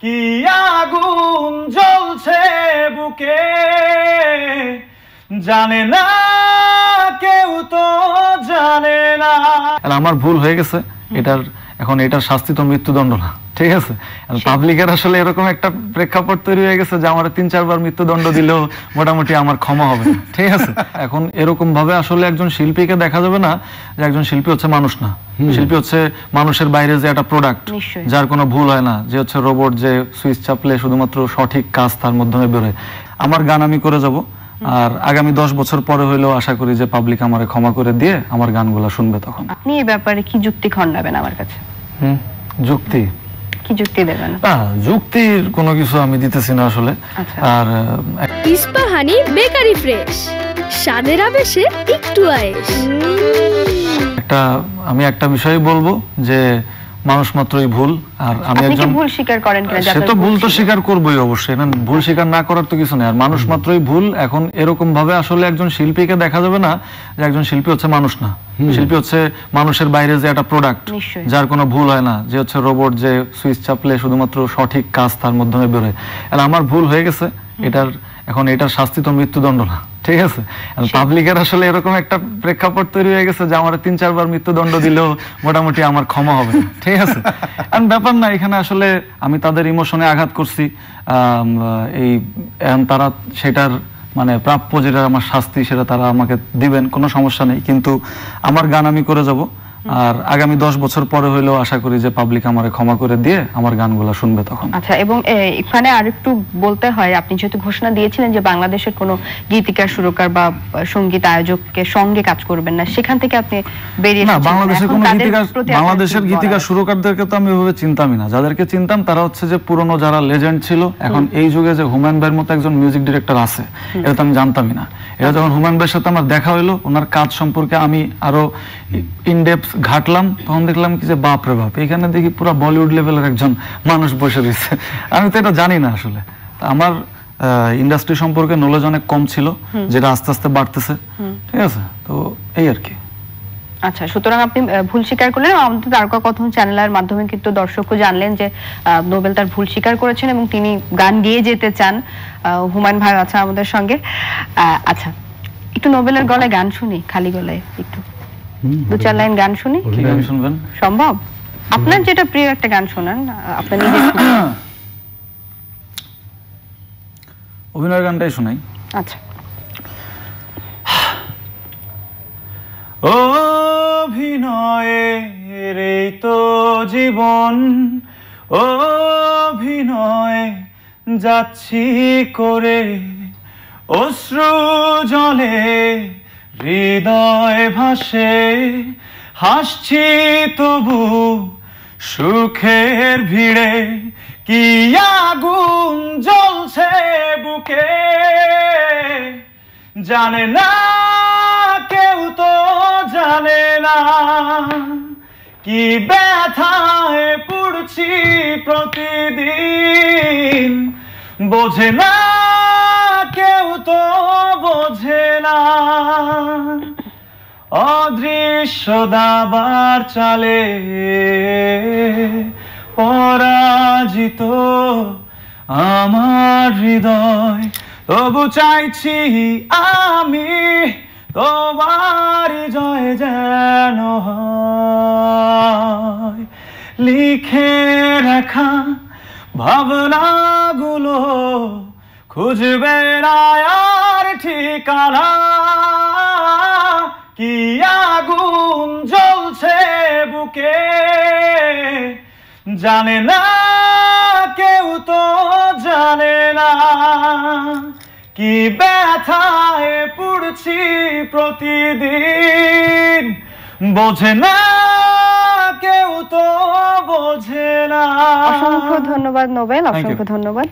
কি আগুন জ্বলছে বুকে, জানে না কেউ তো জানে না। আমার ভুল হয়ে গেছে, এটার শাস্তি তো মৃত্যুদণ্ড না, ঠিক আছে? পাবলিকের আসলে এরকম একটা প্রেক্ষাপট তৈরি হয়ে গেছে যে আমার 3-4 বার মৃত্যুদণ্ড দিলেও মোটামুটি আমার ক্ষমা হবে, ঠিক আছে? এখন এরকম ভাবে আসলে একজন শিল্পীকে দেখা যাবে না যে একজন শিল্পী হচ্ছে মানুষ না, শিল্পী হচ্ছে মানুষের বাইরে যে একটা প্রোডাক্ট, যার কোনো ভুল হয় না, যে হচ্ছে রোবট, যে সুইচ চাপলে শুধুমাত্র সঠিক কাজ তার মাধ্যমে বেরোয়। আমার গান আমি করে যাব, আর আগামী 10 বছর পরে হইলেও আশা করি যে পাবলিক আমারে ক্ষমা করে দিয়ে আমার গানগুলো শুনবে তখন। আপনি এই ব্যাপারে কি যুক্তি খণ্ডাবেন আমার কাছে? যুক্তি কি যুক্তি দেবেন? যুক্তির কোনো কিছু আমি দিতেছি না আসলে। আর ইস্পাহানি বেকারি ফ্রেশ, স্বাদের আবেশে একটু আয়েশ। আমি একটা বিষয় বলবো যে মানুষ মাত্রই ভুল, আর আমি একজন ভুল স্বীকার করেন কিনা? সে তো ভুল তো স্বীকার করবোই অবশ্যই, না ভুল স্বীকার না করার তো কিছু নেই। আর মানুষ মাত্রই ভুল। এখন এরকম ভাবে আসলে একজন শিল্পীকে দেখা যাবে না যে একজন শিল্পী হচ্ছে মানুষ না, শিল্পী হচ্ছে মানুষের বাইরে যে একটা প্রোডাক্ট, যার কোনো ভুল হয় না, যে হচ্ছে রোবট, যে সুইচ চাপলে শুধুমাত্র সঠিক কাজ তার মাধ্যমে বেরোয়। আর আমার ভুল হয়ে গেছে, এটার শাস্তি তো মৃত্যুদণ্ড না, ঠিক আছে? পাবলিকের আসলে এরকম একটা প্রেক্ষাপট তৈরি হয়ে গেছে যে আমার 3-4 বার মৃত্যুদণ্ড দিলেও মোটামুটি আমার ক্ষমা হবে, ঠিক আছে? কারণ ব্যাপার না, এখানে আসলে আমি তাদের ইমোশনে আঘাত করছি, তারা সেটার মানে প্রাপ্য যেটা আমার শাস্তি সেটা তারা আমাকে দিবেন, কোনো সমস্যা নেই। কিন্তু আমার গান আমি করে যাব, আর আগামী 10 বছর পরে হইলেও আশা করি যে পাবলিক আমারে ক্ষমা করে দিয়ে আমার গানগুলো শুনবে তখন। আচ্ছা, এবং এখানে আরেকটু বলতে হয়, আপনি যেহেতু ঘোষণা দিয়েছিলেন যে বাংলাদেশের কোনো গীতিকার, সুরকার বা সঙ্গীত আয়োজকের সঙ্গে কাজ করবেন না, সেখান থেকে আপনি বেরিয়ে এসেছেন। না, বাংলাদেশের গীতিকার সুরকারদেরকে তো আমি ওইভাবে চিনতামই না। যাদেরকে চিনতাম তারা হচ্ছে যে পুরনো যারা লেজেন্ড ছিল। এখন এই যুগে যে হুমায়ুন ভাইয়ের মতো একজন মিউজিক ডিরেক্টর আছে, এটা তো আমি জানতামই না। এটা যখন হুমায়ুন ভাইয়ের সাথে আমার দেখা হইলো, ওনার কাজ সম্পর্কে আমি আরো ইনডেপথ ঘাটলাম, তখন দেখলাম কি যে বাপ রে বাপ, এখানে দেখি পুরো বলিউড লেভেলের একজন মানুষ বসে রয়েছে। আমি তো এটা জানি না আসলে। আমার ইন্ডাস্ট্রি সম্পর্কে নলেজ অনেক কম ছিল, যেটা আস্তে আস্তে বাড়তেছে, ঠিক আছে? তো এই আর কি। আচ্ছা, সুতরাং আপনি ভুল স্বীকার করলেন। আমাদের তারকা কথন চ্যানেলের মাধ্যমে কিন্তু দর্শকও জানলেন যে নোবেল তার ভুল স্বীকার করেছেন এবং তিনি গান গেয়ে যেতে চান। হুমায়ুন ভাই আছে আমাদের সঙ্গে। আচ্ছা, একটু নোবেলের গলায় গান শুনি, খালি গলায় একটু 2-4 লাইন গান শুনি। কি গান শুনবেন? সম্ভব? আপনার যেটা প্রিয় একটা গান শোনান, আপনি নিজে অভিনয়ের গানটাই শোনাই। আচ্ছা। অভিনয়ের এই তো জীবন, অভিনয় যাচ্ছি করে, অশ্রু জলে হৃদয় ভাসে, হাসছি তবু সুখের ভিড়ে, কি আগুন জ্বলছে বুকে, জানে না কেউ তো জানে না, কি ব্যথায় পড়ছি প্রতিদিন, বোঝে না কেউ তো বোঝে না, অদৃশ্য দাবার চালে পরাজিত আমার হৃদয়, তবু চাইছি আমি তোমার জয় যেন হয়, লিখে রাখা ভাবনাগুলো খুঁজবে না আর ঠিকানা, কি আগুন জ্বলছে বুকে, জানে না কেউ তো জানে না, কি ব্যথায় পড়ছি প্রতিদিন, বোঝে না কেউ তো বোঝে না। অসংখ্য ধন্যবাদ নোবেল, অসংখ্য ধন্যবাদ।